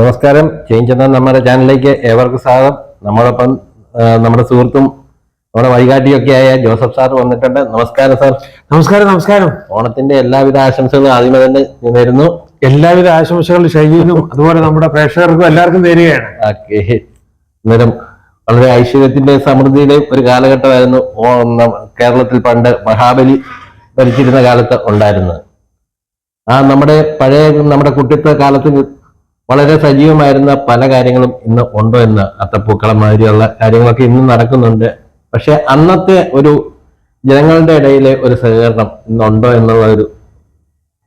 നമസ്കാരം, ചേഞ്ച് എന്ന നമ്മുടെ ചാനലിലേക്ക് ഏവർക്കും സ്വാഗതം. നമ്മളൊപ്പം നമ്മുടെ സുഹൃത്തും നമ്മുടെ വഴികാട്ടിയൊക്കെ ആയ ജോസഫ് സാർ വന്നിട്ടുണ്ട്. നമസ്കാരം സാർ. നമസ്കാരം. ഓണത്തിന്റെ എല്ലാവിധ ആശംസകളും ആദ്യമേ തന്നെ നേരുന്നു. എല്ലാവിധ ആശംസകളും ഷൈജിനും അതുപോലെ നമ്മുടെ പ്രേക്ഷകർക്കും എല്ലാവർക്കും നേരുകയാണ്. അന്നേരം വളരെ ഐശ്വര്യത്തിന്റെ സമൃദ്ധിയുടെ ഒരു കാലഘട്ടമായിരുന്നു കേരളത്തിൽ പണ്ട് മഹാബലി ഭരിച്ചിരുന്ന കാലത്ത് ഉണ്ടായിരുന്നത്. നമ്മുടെ കുട്ടിത്വ കാലത്ത് വളരെ സജീവമായിരുന്ന പല കാര്യങ്ങളും ഇന്ന് ഉണ്ടോ എന്ന്, അത്തപ്പൂക്കളം മാതിരിയുള്ള കാര്യങ്ങളൊക്കെ ഇന്നും നടക്കുന്നുണ്ട്. പക്ഷെ അന്നത്തെ ഒരു ജനങ്ങളുടെ ഇടയിലെ ഒരു സഹകരണം ഇന്നുണ്ടോ എന്നുള്ള ഒരു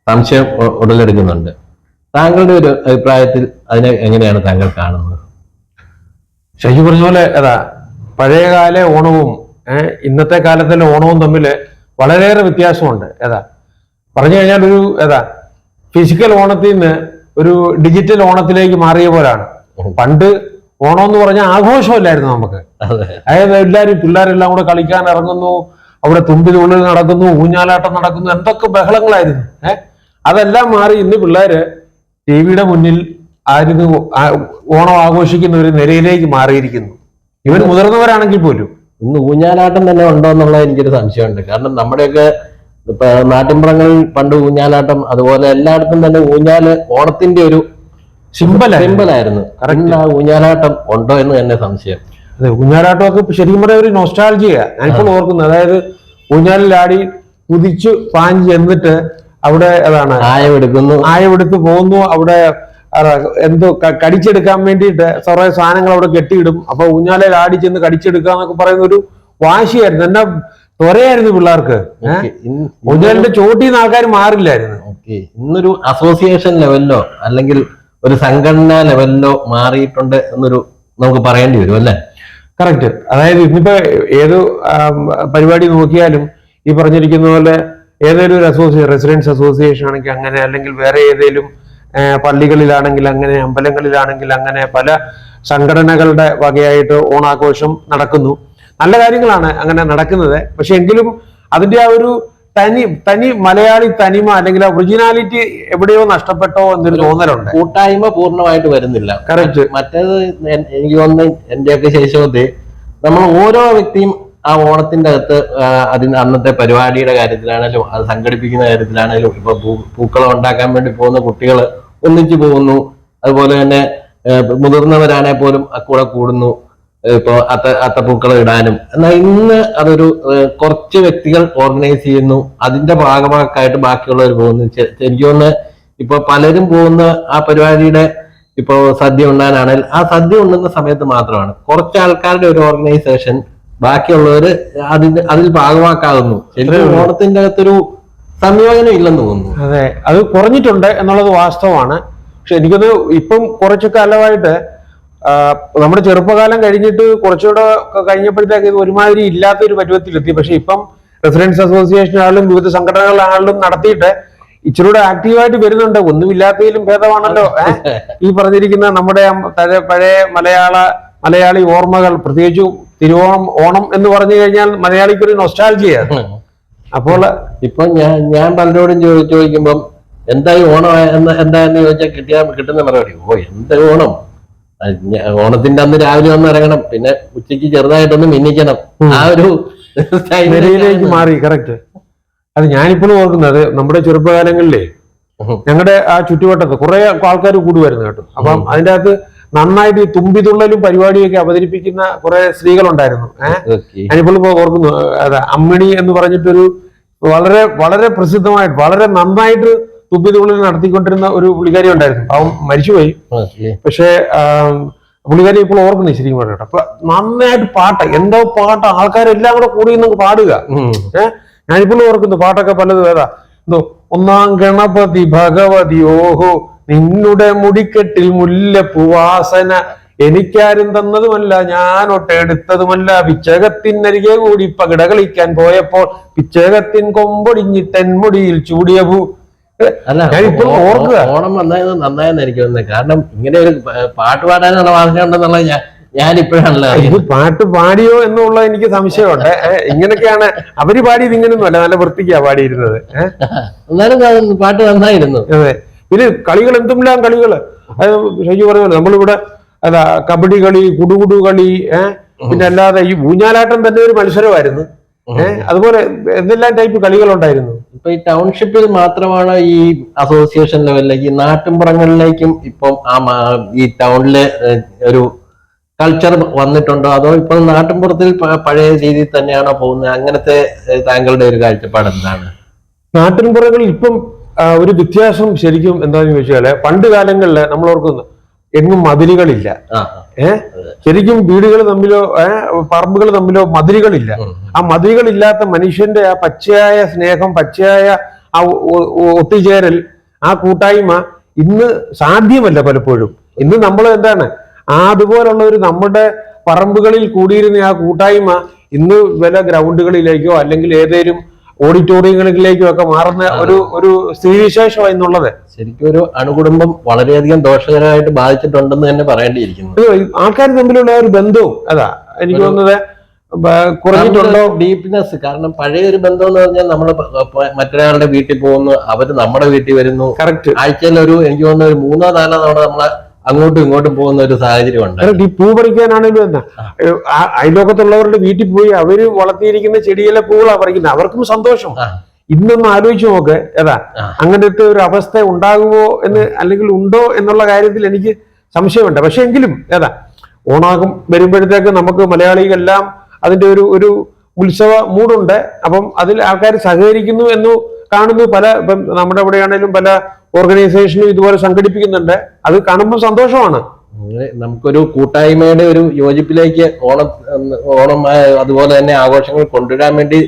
സംശയം ഉടലെടുക്കുന്നുണ്ട്. താങ്കളുടെ ഒരു അഭിപ്രായത്തിൽ അതിനെ എങ്ങനെയാണ് താങ്കൾ കാണുന്നത്? ഷൈജു പറഞ്ഞ പോലെ പഴയകാല ഓണവും ഇന്നത്തെ കാലത്തിലെ ഓണവും തമ്മിൽ വളരെയേറെ വ്യത്യാസമുണ്ട്. പറഞ്ഞു കഴിഞ്ഞാൽ ഒരു ഫിസിക്കൽ ഓണത്തിൽ നിന്ന് ഒരു ഡിജിറ്റൽ ഓണത്തിലേക്ക് മാറിയ പോലാണ്. പണ്ട് ഓണം എന്ന് പറഞ്ഞാൽ ആഘോഷമല്ലായിരുന്നു നമുക്ക്. അതായത് എല്ലാവരും പിള്ളേരെല്ലാം കൂടെ കളിക്കാൻ ഇറങ്ങുന്നു, അവിടെ തുമ്പിതുള്ളിൽ നടക്കുന്നു, ഊഞ്ഞാലാട്ടം നടക്കുന്നു, എന്തൊക്കെ ബഹളങ്ങളായിരുന്നു. അതെല്ലാം മാറി ഇന്ന് പിള്ളേര് ടിവിയുടെ മുന്നിൽ ആയിരുന്നു ഓണം ആഘോഷിക്കുന്ന ഒരു നിലയിലേക്ക് മാറിയിരിക്കുന്നു. ഇവർ മുതിർന്നവരാണെങ്കിൽ പോലും. ഇന്ന് ഊഞ്ഞാലാട്ടം തന്നെ ഉണ്ടോ എന്നുള്ളത് എനിക്കൊരു സംശയമുണ്ട്. കാരണം നമ്മുടെയൊക്കെ ഇപ്പൊ നാട്ടിൻപുറങ്ങളിൽ പണ്ട് ഊഞ്ഞാലാട്ടം, അതുപോലെ എല്ലായിടത്തും തന്നെ ഊഞ്ഞാല് ഓണത്തിന്റെ ഒരു സിമ്പലായിരുന്നു. ഊഞ്ഞാലാട്ടം ഉണ്ടോ എന്ന് തന്നെ സംശയം. അതെ, ഊഞ്ഞാലാട്ടമൊക്കെ ശരിക്കും പറയാൻ ഒരു നൊസ്റ്റാൾജിയാ ഞാനിപ്പോൾ ഓർക്കുന്നത്. അതായത് ഊഞ്ഞാലിലാടി കുതിച്ചു പാഞ്ച് എന്നിട്ട് അവിടെ ആയവെടുത്ത് പോകുന്നു. അവിടെ എന്തോ കടിച്ചെടുക്കാൻ വേണ്ടിയിട്ട് കുറെ സാധനങ്ങൾ അവിടെ കെട്ടിയിടും. അപ്പൊ ഊഞ്ഞാലയിൽ ആടി ചെന്ന് കടിച്ചെടുക്കാന്നൊക്കെ പറയുന്ന ഒരു വാശിയായിരുന്നു. എന്നാ ത്വരയായിരുന്നു പിള്ളേർക്ക്. ഊഞ്ഞാലിന്റെ ചോട്ടിന്ന് ആൾക്കാർ മാറില്ലായിരുന്നു. ഇന്നൊരു അസോസിയേഷൻ ലെവലിലോ അല്ലെങ്കിൽ ഒരു സംഘടനാ ലെവലിലോ മാറിയിട്ടുണ്ട് എന്നൊരു നമുക്ക് പറയേണ്ടി വരും അല്ലേ? കറക്റ്റ്. അതായത് ഇന്നിപ്പോ ഏത് പരിപാടി നോക്കിയാലും ഈ പറഞ്ഞിരിക്കുന്ന പോലെ ഏതെങ്കിലും ഒരു റെസിഡൻസ് അസോസിയേഷൻ ആണെങ്കിൽ അങ്ങനെ, അല്ലെങ്കിൽ വേറെ ഏതെങ്കിലും പള്ളികളിലാണെങ്കിൽ അങ്ങനെ, അമ്പലങ്ങളിലാണെങ്കിൽ അങ്ങനെ, പല സംഘടനകളുടെ വകയായിട്ട് ഓണാഘോഷം നടക്കുന്നു. നല്ല കാര്യങ്ങളാണ് അങ്ങനെ നടക്കുന്നത്. പക്ഷെ എങ്കിലും അതിന്റെ ആ ഒരു തനി മലയാളി തനിമ അല്ലെങ്കിൽ ഒറിജിനാലിറ്റി എവിടെയോ നഷ്ടപ്പെട്ടോ എന്നൊരു തോന്നലുണ്ട്. കൂട്ടായ്മ പൂർണ്ണമായിട്ട് വരുന്നില്ല. കറക്റ്റ്. മറ്റേത് എനിക്ക് തോന്നുന്നു എന്റെയൊക്കെ ശേഷമൊക്കെ നമ്മൾ ഓരോ വ്യക്തിയും ആ ഓണത്തിന്റെ അകത്ത് അന്നത്തെ പരിപാടിയുടെ കാര്യത്തിലാണേലും അത് സംഘടിപ്പിക്കുന്ന കാര്യത്തിലാണേലും ഇപ്പൊ പൂക്കളം ഉണ്ടാക്കാൻ വേണ്ടി പോകുന്ന കുട്ടികൾ ഒന്നിച്ചു പോകുന്നു. അതുപോലെ തന്നെ മുതിർന്നവരാണെ പോലും കൂടെ കൂടുന്നു. ഇപ്പൊ അത്തപ്പൂക്കളം ഇടാനും. എന്നാൽ ഇന്ന് അതൊരു കുറച്ച് വ്യക്തികൾ ഓർഗനൈസ് ചെയ്യുന്നു, അതിന്റെ ഭാഗമാക്കായിട്ട് ബാക്കിയുള്ളവർ പോകുന്നു. എനിക്ക് തോന്നുന്നു ഇപ്പൊ പലരും പോകുന്ന ആ പരിപാടിയുടെ ഇപ്പൊ സദ്യ ഉണ്ണാനാണെങ്കിൽ ആ സദ്യ ഉണ്ണുന്ന സമയത്ത് മാത്രമാണ് കുറച്ച് ആൾക്കാരുടെ ഒരു ഓർഗനൈസേഷൻ ബാക്കിയുള്ളവര് അതിൽ ഭാഗമാക്കാകുന്നു. ശരിക്കും ഓണത്തിന്റെ അകത്തൊരു സംയോജനം ഇല്ലെന്ന് തോന്നുന്നു. അതെ, അത് കുറഞ്ഞിട്ടുണ്ട് എന്നുള്ളത് വാസ്തവമാണ്. പക്ഷെ എനിക്കത് ഇപ്പം കുറച്ചു കാലമായിട്ട് നമ്മുടെ ചെറുപ്പകാലം കഴിഞ്ഞിട്ട് കുറച്ചുകൂടെ കഴിഞ്ഞപ്പോഴത്തേക്ക് ഇത് ഒരുമാതിരി ഇല്ലാത്തൊരു പരുവത്തിലെത്തി. പക്ഷെ ഇപ്പം റെസിഡൻസ് അസോസിയേഷനാണെങ്കിലും വിവിധ സംഘടനകളാണെങ്കിലും നടത്തിയിട്ട് ഇച്ചിരൂടെ ആക്റ്റീവായിട്ട് വരുന്നുണ്ട്. ഒന്നുമില്ലാത്തതിലും ഭേദമാണല്ലോ ഈ പറഞ്ഞിരിക്കുന്ന നമ്മുടെ പഴയ മലയാളി ഓർമ്മകൾ. പ്രത്യേകിച്ച് ഓണം എന്ന് പറഞ്ഞു കഴിഞ്ഞാൽ മലയാളിക്കൊരു നൊസ്റ്റാൾജിയാണ്. അപ്പോൾ ഇപ്പൊ ഞാൻ പലരോടും ചോദിക്കുമ്പം എന്തായി ഓണം എന്താന്ന് ചോദിച്ചാൽ കിട്ടുന്ന മറുപടി, എന്താ ഓണം, ഓണത്തിന്റെ അന്ന് രാവിലെ ഒന്ന് ഇറങ്ങണം, പിന്നെ ഉച്ചയ്ക്ക് ചെറുതായിട്ടൊന്ന് മിന്നിക്കണം, ആ ഒരു നിലയിലേക്ക് മാറി. കറക്റ്റ്. അത് ഞാനിപ്പോഴും ഓർക്കുന്നത് നമ്മുടെ ചെറുപ്പകാലങ്ങളിലെ ഞങ്ങളുടെ ആ ചുറ്റുവട്ടത്ത് കുറെ ആൾക്കാർ കൂടുമായിരുന്നു കേട്ടോ. അപ്പം അതിൻ്റെ അകത്ത് നന്നായിട്ട് ഈ തുമ്പിതുള്ളലും പരിപാടിയൊക്കെ അവതരിപ്പിക്കുന്ന കുറെ സ്ത്രീകളുണ്ടായിരുന്നു. ഞാനിപ്പോഴും ഓർക്കുന്നു. അമ്മിണി എന്ന് പറഞ്ഞിട്ടൊരു വളരെ വളരെ പ്രസിദ്ധമായിട്ട് വളരെ നന്നായിട്ട് തുമ്പിതുള്ളിൽ നടത്തിക്കൊണ്ടിരുന്ന ഒരു പുള്ളിക്കാരി ഉണ്ടായിരുന്നു. അവൻ മരിച്ചുപോയി. പക്ഷെ പുള്ളിക്കാരി ഇപ്പോൾ ഓർക്കുന്നു ശരിക്കും പറഞ്ഞിട്ട്. അപ്പൊ നന്നായിട്ട് പാട്ട്, എന്തോ പാട്ട്, ആൾക്കാരെല്ലാം കൂടെ കൂടി നിന്ന് പാടുക. ഞാനിപ്പോഴും ഓർക്കുന്നു പാട്ടൊക്കെ പലതും. എന്തോ ഒന്നാം ഗണപതി ഭഗവതി ഓഹോ നിന്നുടെ മുടിക്കെട്ടിൽ മുല്ലപ്പൂവാസന എനിക്കാരും തന്നതുമല്ല, ഞാൻ ഒട്ടെടുത്തതുമല്ല. പിച്ചകത്തിനരികെ കൂടി പകിട കളിക്കാൻ പോയപ്പോൾ പിച്ചകത്തിൻ കൊമ്പൊടിഞ്ഞിട്ടെൻമുടിയിൽ ചൂടിയ പൂ. അല്ല, ഞാനിപ്പോൾ ഓർക്കുക. ഓണം വന്നത് നന്നായെന്ന് എനിക്ക് തോന്നുന്നത്. കാരണം ഇങ്ങനെ ഒരു പാട്ട് പാടാനുള്ള വാസന ഉണ്ടെന്നുള്ള ഞാൻ ഇപ്പോഴാണല്ലോ ഇത് പാട്ട് പാടിയോ എന്നുള്ള എനിക്ക് സംശയമുണ്ട്. ഇങ്ങനെയൊക്കെയാണ് അവര് പാടിയത്. ഇങ്ങനെയൊന്നും അല്ല, നല്ല വൃത്തിക്കാ പാടിയിരുന്നത്. എന്നാലും പാട്ട് നന്നായിരുന്നു. അതെ. പിന്നെ കളികൾ എന്തെല്ലാം കളികള്. ഷൈജു പറഞ്ഞല്ലോ, നമ്മളിവിടെ അതാ കബഡി കളി, കുടുകുടു കളി, പിന്നെ അല്ലാതെ ഈ ഊഞ്ഞാലാട്ടം തന്നെ ഒരു മത്സരമായിരുന്നു. അതുപോലെ എന്തെല്ലാം ടൈപ്പ് കളികളുണ്ടായിരുന്നു. ഇപ്പൊ ഈ ടൗൺഷിപ്പിൽ മാത്രമാണ് ഈ അസോസിയേഷൻ ലെവലിലേക്ക്, നാട്ടിൻപുറങ്ങളിലേക്കും ഇപ്പം ഈ ടൗണില് ഒരു കൾച്ചർ വന്നിട്ടുണ്ടോ, അതോ ഇപ്പൊ നാട്ടിൻപുറത്തിൽ പഴയ രീതിയിൽ തന്നെയാണോ പോകുന്നത്? അങ്ങനത്തെ താങ്കളുടെ ഒരു കാഴ്ചപ്പാട് എന്താണ്? നാട്ടിൻപുറങ്ങളിൽ ഇപ്പം ഒരു വ്യത്യാസം ശരിക്കും എന്താണെന്ന് ചോദിച്ചാല്, പണ്ട് കാലങ്ങളില് നമ്മൾ ഓർക്കുന്നു എങ്ങും മതിലുകളില്ല. ശരിക്കും വീടുകൾ തമ്മിലോ പറമ്പുകൾ തമ്മിലോ മതിലുകളില്ല. ആ മതിലുകളില്ലാത്ത മനുഷ്യന്റെ ആ പച്ചയായ സ്നേഹം, പച്ചയായ ആ ഒത്തുചേരൽ, ആ കൂട്ടായ്മ ഇന്ന് സാധ്യമല്ല പലപ്പോഴും. ഇന്ന് നമ്മൾ എന്താണ് അതുപോലുള്ള ഒരു നമ്മുടെ പറമ്പുകളിൽ കൂടിയിരുന്ന ആ കൂട്ടായ്മ ഇന്ന് വല്ല ഗ്രൗണ്ടുകളിലേക്കോ അല്ലെങ്കിൽ ഏതേലും ഓഡിറ്റോറിയങ്ങളിലേക്കും ഒക്കെ മാറുന്ന ഒരു സ്ഥിതിവിശേഷം എന്നുള്ളത് ശരിക്കും ഒരു അണുകുടുംബം വളരെയധികം ദോഷകരമായിട്ട് ബാധിച്ചിട്ടുണ്ടെന്ന് തന്നെ പറയേണ്ടിയിരിക്കുന്നു. ആൾക്കാർ തമ്മിലുള്ള ഒരു ബന്ധവും അതാ എനിക്ക് തോന്നുന്നത് കുറഞ്ഞിട്ടുണ്ടോ ഡീപ്നെസ്. കാരണം പഴയ ഒരു ബന്ധം എന്ന് പറഞ്ഞാൽ നമ്മൾ മറ്റൊരാളുടെ വീട്ടിൽ പോകുന്നു, അവര് നമ്മുടെ വീട്ടിൽ വരുന്നു. കറക്റ്റ്. ആഴ്ചയിൽ എനിക്ക് തോന്നുന്ന ഒരു 3-4 തവണ നമ്മളെ അങ്ങോട്ടും ഇങ്ങോട്ടും പോകുന്ന ഒരു സാഹചര്യം ഉണ്ട്. ഈ പൂ പറിക്കാനാണെങ്കിലും എന്താ അയൽലോകത്തുള്ളവരുടെ വീട്ടിൽ പോയി അവര് വളർത്തിയിരിക്കുന്ന ചെടിയിലെ പൂകളാ പറിക്കുന്നത്. അവർക്കും സന്തോഷം. ഇന്നൊന്ന് ആലോചിച്ച് നോക്ക്. അങ്ങനത്തെ ഒരു അവസ്ഥ ഉണ്ടാകുമോ എന്ന്, അല്ലെങ്കിൽ ഉണ്ടോ എന്നുള്ള കാര്യത്തിൽ എനിക്ക് സംശയമുണ്ട്. പക്ഷെ എങ്കിലും ഓണാകും വരുമ്പോഴത്തേക്ക് നമുക്ക് മലയാളികളെല്ലാം അതിന്റെ ഒരു ഉത്സവ മൂടുണ്ട്. അപ്പം അതിൽ ആൾക്കാർ സഹകരിക്കുന്നു എന്ന് കാണുന്നു. നമ്മുടെ എവിടെയാണെങ്കിലും പല ഓർഗനൈസേഷനും ഇതുപോലെ സംഘടിപ്പിക്കുന്നുണ്ട്. അത് കാണുമ്പോൾ സന്തോഷമാണ്. നമുക്കൊരു കൂട്ടായ്മയുടെ ഒരു യോജിപ്പിലേക്ക് ഓണം അതുപോലെ തന്നെ ആഘോഷങ്ങൾ കൊണ്ടുവരാൻ വേണ്ടി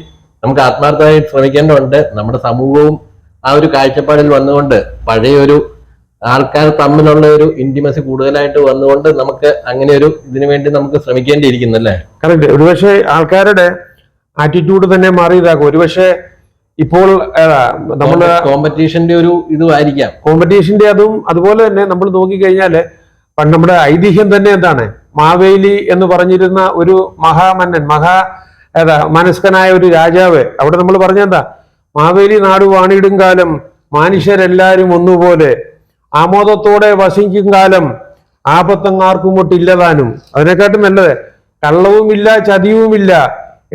നമുക്ക് ആത്മാർത്ഥമായി ശ്രമിക്കേണ്ടതുണ്ട്. നമ്മുടെ സമൂഹവും ആ ഒരു കാഴ്ചപ്പാടിൽ വന്നുകൊണ്ട് പഴയൊരു ആൾക്കാർ തമ്മിലുള്ള ഒരു ഇന്റിമസി കൂടുതലായിട്ട് വന്നുകൊണ്ട് നമുക്ക് അങ്ങനെ ഒരു ഇതിനു വേണ്ടി നമുക്ക് ശ്രമിക്കേണ്ടിയിരിക്കുന്നല്ലേ? കറക്റ്റ്. ഒരുപക്ഷെ ആൾക്കാരുടെ ആറ്റിറ്റ്യൂഡ് തന്നെ മാറിയതാകും. ഒരുപക്ഷെ ഇപ്പോൾ നമ്മുടെ കോമ്പറ്റീഷന്റെ ഒരു ഇതുമായിരിക്കാം. കോമ്പറ്റീഷന്റെ അതുപോലെ തന്നെ നമ്മൾ നോക്കിക്കഴിഞ്ഞാല് പണ്ട് നമ്മുടെ ഐതിഹ്യം തന്നെ എന്താണ്, മാവേലി എന്ന് പറഞ്ഞിരുന്ന ഒരു മഹാമന്നൻ, മനസ്കനായ ഒരു രാജാവ്. അവിടെ നമ്മൾ പറഞ്ഞെന്താ, മാവേലി നാട് വാണിടും കാലം മനുഷ്യരെല്ലാരും ഒന്നുപോലെ, ആമോദത്തോടെ വസിക്കും കാലം ആപത്തങ്ങാർക്കും ഒട്ടില്ലതാനും. അതിനെക്കാട്ടും നല്ലത് കള്ളവുമില്ല ചതിയുമില്ല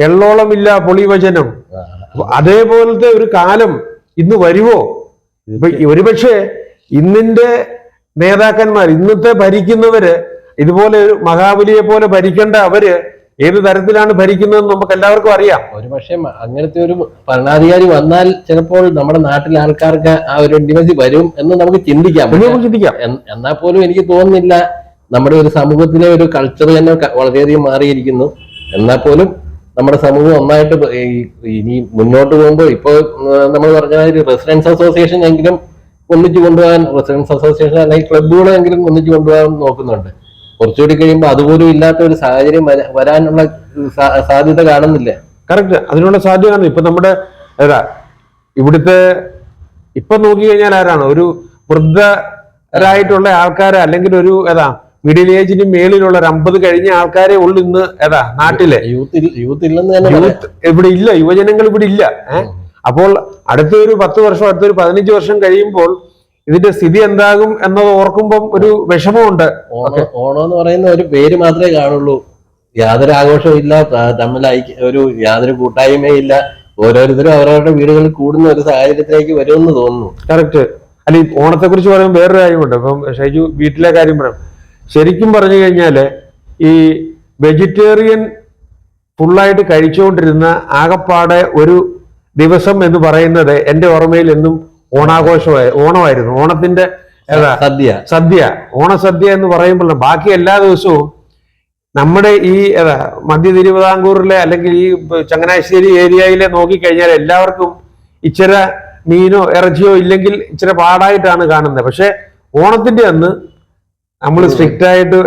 എള്ളോളമില്ല പൊളിവചനം. അതേപോലത്തെ ഒരു കാലം ഇന്ന് വരുമോ? ഇപ്പൊ ഒരുപക്ഷെ ഇന്നിന്റെ നേതാക്കന്മാർ, ഇന്നത്തെ ഭരിക്കുന്നവര് ഇതുപോലെ ഒരു മഹാബലിയെ പോലെ ഭരിക്കേണ്ട അവര് ഏത് തരത്തിലാണ് ഭരിക്കുന്നതെന്ന് നമുക്ക് എല്ലാവർക്കും അറിയാം. ഒരുപക്ഷെ അങ്ങനത്തെ ഒരു ഭരണാധികാരി വന്നാൽ ചിലപ്പോൾ നമ്മുടെ നാട്ടിലെ ആൾക്കാർക്ക് ആ ഒരു ഇന്റിമസി വരും എന്ന് നമുക്ക് ചിന്തിക്കാം. എന്നാൽ പോലും എനിക്ക് തോന്നുന്നില്ല. നമ്മുടെ ഒരു സമൂഹത്തിലെ ഒരു കൾച്ചർ തന്നെ വളരെയധികം മാറിയിരിക്കുന്നു. എന്നാൽ പോലും നമ്മുടെ സമൂഹം ഒന്നായിട്ട് ഇനി മുന്നോട്ട് പോകുമ്പോൾ ഇപ്പോൾ നമ്മൾ പറഞ്ഞ റെസിഡൻസ് അസോസിയേഷൻ എങ്കിലും ഒന്നിച്ചു കൊണ്ടുപോകാൻ, റെസിഡൻസ് അസോസിയേഷൻ അല്ലെങ്കിൽ ക്ലബ്ബുകളെങ്കിലും ഒന്നിച്ചു കൊണ്ടുപോകാൻ നോക്കുന്നുണ്ട്. കുറച്ചുകൂടി കഴിയുമ്പോൾ അതുപോലും ഇല്ലാത്ത ഒരു സാഹചര്യം വരാനുള്ള സാധ്യത കാണുന്നില്ല. കറക്റ്റ്. അതിനുള്ള സാധ്യത കാണുന്നു. ഇപ്പൊ നമ്മുടെ ഇവിടുത്തെ ഇപ്പൊ നോക്കിക്കഴിഞ്ഞാൽ ആരാണ് ഒരു വൃദ്ധരായിട്ടുള്ള ആൾക്കാരെ, അല്ലെങ്കിൽ ഒരു മിഡിൽ ഏജിന് മേളിലുള്ള ഒരു 50 കഴിഞ്ഞ ആൾക്കാരെ ഉള്ളു ഇന്ന് നാട്ടിലെ. യൂത്ത് ഇല്ലെന്ന് തന്നെ ഇവിടെ ഇല്ല, യുവജനങ്ങൾ ഇവിടെ ഇല്ല. അപ്പോൾ അടുത്തൊരു 10 വർഷം, അടുത്തൊരു 15 വർഷം കഴിയുമ്പോൾ ഇതിന്റെ സ്ഥിതി എന്താകും എന്നത് ഓർക്കുമ്പം ഒരു വിഷമമുണ്ട്. ഓണം എന്ന് പറയുന്ന ഒരു പേര് മാത്രമേ കാണുള്ളൂ. യാതൊരു ആഘോഷവും ഇല്ല, തമ്മിൽ യാതൊരു കൂട്ടായ്മയില്ല. ഓരോരുത്തരും അവരവരുടെ വീടുകളിൽ കൂടുന്ന ഒരു സാഹചര്യത്തിലേക്ക് വരുമെന്ന് തോന്നുന്നു. കറക്റ്റ്. അല്ല, ഈ ഓണത്തെ കുറിച്ച് പറയുമ്പോൾ വേറൊരു കാര്യമുണ്ട്. ഇപ്പം ഷൈജു വീട്ടിലെ കാര്യം പറയാം. ശരിക്കും പറഞ്ഞു കഴിഞ്ഞാല് ഈ വെജിറ്റേറിയൻ ഫുള്ളായിട്ട് കഴിച്ചുകൊണ്ടിരുന്ന ആകപ്പാടെ ഒരു ദിവസം എന്ന് പറയുന്നത് എന്റെ ഓർമ്മയിൽ എന്നും ഓണമായിരുന്നു. ഓണത്തിന്റെ സദ്യ, ഓണസദ്യ എന്ന് പറയുമ്പോൾ ബാക്കി എല്ലാ ദിവസവും നമ്മുടെ ഈ മധ്യ തിരുവിതാംകൂറിലെ അല്ലെങ്കിൽ ഈ ചങ്ങനാശ്ശേരി ഏരിയയിലെ നോക്കിക്കഴിഞ്ഞാൽ എല്ലാവർക്കും ഇച്ചിരി മീനോ ഇറച്ചിയോ ഇല്ലെങ്കിൽ ഇച്ചിരി പാടായിട്ടാണ് കാണുന്നത്. പക്ഷെ ഓണത്തിന്റെ അന്ന് നമ്മൾ സ്ട്രിക്റ്റ് ആയിട്ട്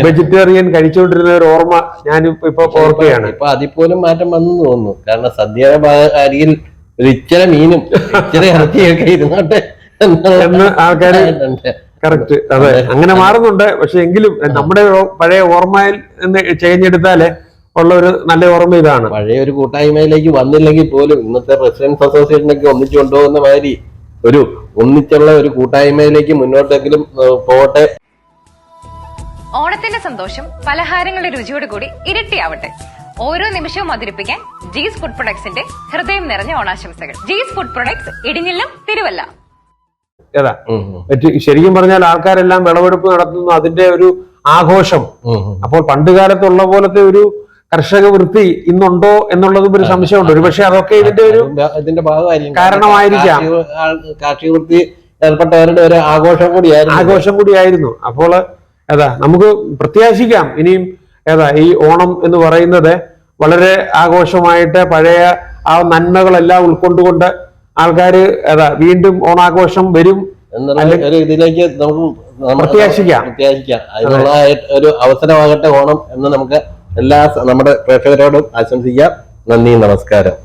വെജിറ്റേറിയൻ കഴിച്ചുകൊണ്ടിരുന്ന ഒരു ഓർമ്മ ഞാൻ ഇപ്പൊ ഓർക്കുകയാണ്. ഇപ്പൊ അതിപ്പോലും മാറ്റം വന്നു തോന്നുന്നു. കാരണം സദ്യയുടെ അരിയിൽ ഒരു ഇച്ചിരി മീനും ഇച്ചിരി ഇറച്ചിയൊക്കെ ഇരുന്നോട്ടെ എന്ന് ആൾക്കാര് കറക്റ്റ് അതെ അങ്ങനെ മാറുന്നുണ്ട്. പക്ഷെ എങ്കിലും നമ്മുടെ പഴയ ഓർമ്മയിൽ നിന്ന് ചെയ്ഞ്ഞെടുത്താലേ ഉള്ള ഒരു നല്ല ഓർമ്മ ഇതാണ്. പഴയ ഒരു കൂട്ടായ്മയിലേക്ക് വന്നില്ലെങ്കിൽ പോലും ഇന്നത്തെ റെസിഡൻസ് അസോസിയേഷനൊക്കെ ഒന്നിച്ചു കൊണ്ടുപോകുന്ന മാതിരി ഒരു ഒന്നിച്ചുള്ള ഒരു കൂട്ടായ്മയിലേക്ക് മുന്നോട്ടെങ്കിലും പോകട്ടെ. ഓണത്തിന്റെ സന്തോഷം പലഹാരങ്ങളുടെ രുചിയോട് കൂടി ഇരട്ടിയാവട്ടെ. ഓരോ നിമിഷവും മധുരിപ്പിക്കാൻ ജീസ് ഫുഡ് പ്രൊഡക്ട്സിന്റെ ഹൃദയം നിറഞ്ഞ ഓണാശംസകൾ. Jees food products ഇടിഞ്ഞില്ലം, Thiruvalla. ഏതാ ശരിക്കും പറഞ്ഞാൽ ആൾക്കാരെല്ലാം വിളവെടുപ്പ് നടത്തുന്നു, അതിന്റെ ഒരു ആഘോഷം. അപ്പോൾ പണ്ടുകാലത്തുള്ള പോലത്തെ ഒരു കർഷക വൃത്തി ഇന്നുണ്ടോ എന്നുള്ളതും ഒരു സംശയമുണ്ട്. ഒരു പക്ഷെ അതൊക്കെ ഇതിന്റെ ഭാഗമായിരിക്കും, കാരണമായിരിക്കാം. കാർഷിക വൃത്തി ഏർപ്പെട്ടവരുടെ ഒരു ആഘോഷം കൂടിയായിരുന്നു. അപ്പോൾ ഏതാ നമുക്ക് പ്രത്യാശിക്കാം ഇനിയും ഏതാ ഈ ഓണം എന്ന് പറയുന്നത് വളരെ ആഘോഷമായിട്ട് പഴയ ആ നന്മകളെല്ലാം ഉൾക്കൊണ്ടുകൊണ്ട് ആൾക്കാര് ഏതാ വീണ്ടും ഓണാഘോഷം വരും എന്നുള്ള ഒരു ഇതിലേക്ക് നമുക്ക് പ്രത്യാശിക്കാം. അതിനുള്ള ഒരു അവസരമാകട്ടെ ഓണം എന്ന് നമുക്ക് എല്ലാ നമ്മുടെ പ്രേക്ഷകരോടും ആശംസിക്കാം. നന്ദി, നമസ്കാരം.